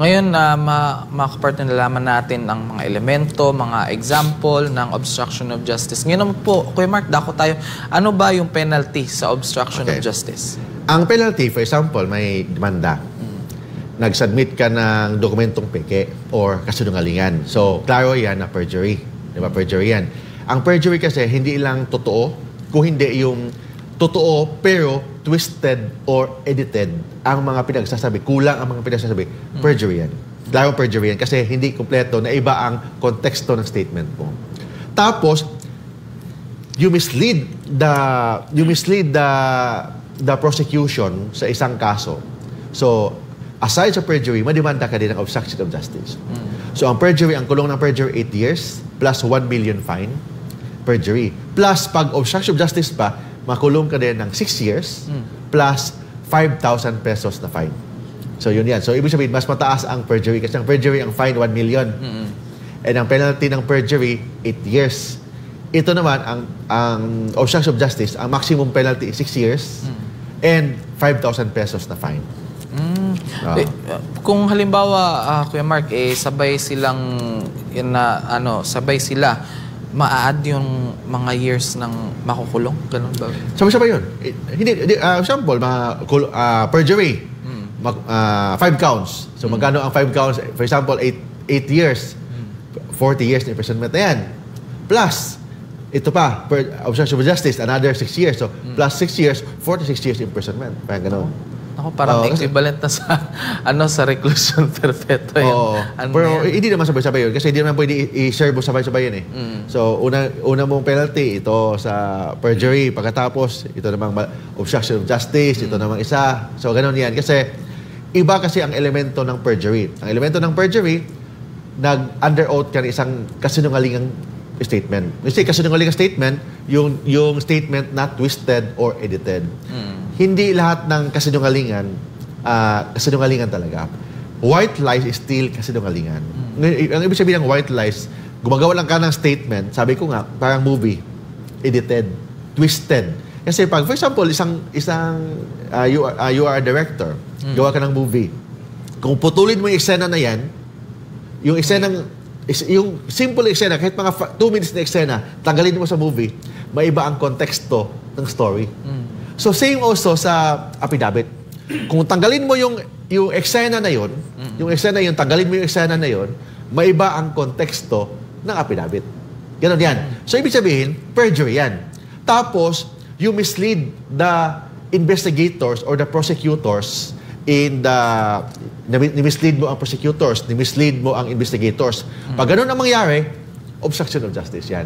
Ngayon, mga kapartner, nalaman natin ang mga elemento, mga example ng obstruction of justice. Ngayon naman po, Kuya Mark, dako tayo. Ano ba yung penalty sa obstruction of justice? Ang penalty, for example, may demanda. Nag-submit ka ng dokumentong peke or kasinungalingan. So, klaro yan na perjury. Diba? Perjury yan. Ang perjury kasi, hindi lang totoo, kung hindi yung totoo pero twisted or edited ang mga pinagsasabi. Kulang ang mga pinagsasabi. Perjury yan. Klarong perjury yan kasi hindi kumpleto na iba ang konteksto ng statement mo. Tapos, you mislead the prosecution sa isang kaso. So, aside sa perjury, mademanda ka din ng obstruction of justice. So, ang perjury, ang kulong ng perjury, 8 years, plus 1 million fine, perjury. Plus, pag obstruction of justice pa, makulong ka din ng 6 years, plus 5,000 pesos na fine. So, yun yan. So, ibig sabihin, mas mataas ang perjury. Kasi ang perjury, ang fine, 1 million. And ang penalty ng perjury, 8 years. Ito naman, ang obstruction of justice, ang maximum penalty is 6 years and 5,000 pesos na fine. Kung halimbawa, Kuya Mark, sabay silang, sabay sila, ma-add yung mga years ng makukulong? Ganun ba? Sabay-sabay yun. Example, perjury, 5 counts. So, magkano ang 5 counts? For example, 8 years. 40 years na imprisonment na yan. Plus, ito pa, obstruction of justice, another 6 years. So, plus 6 years, 46 years imprisonment. Parang ganun. Ako, parang equivalent na sa reclusion perpetua yun. Pero hindi naman sabay-sabay yun kasi hindi naman pwede i-serve mo sabay-sabay yun eh. So, una mong penalty, ito sa perjury. Pagkatapos, ito namang obstruction of justice, ito namang isa. So, ganun yan. Kasi, iba kasi ang elemento ng perjury. Ang elemento ng perjury, nag-under oath ka ng isang kasinungalingang statement. Kasi kasinungalingang statement, yung statement na twisted or edited. Hindi lahat ng kasinungalingan, kasinungalingan talaga. White lies is still kasinungalingan. Ang ibig sabihin ng white lies, gumagawa lang ka ng statement, sabi ko nga, parang movie, edited, twisted. Kasi pag, for example, you are a director, gawa ka ng movie. Kung putulin mo yung eksena na yan, yung simple eksena, kahit mga 2 minutes na eksena, tanggalin mo sa movie, maiba ang konteksto ng story. So, same also sa affidavit. Kung tanggalin mo yung eksena na yun, tanggalin mo yung eksena na yun, maiba ang konteksto ng affidavit. Ganon yan. So, ibig sabihin, perjury yan. Tapos, you mislead the investigators or the prosecutors ni-mislead mo ang prosecutors, ni-mislead mo ang investigators. Pag ganun ang mangyari, obstruction of justice yan.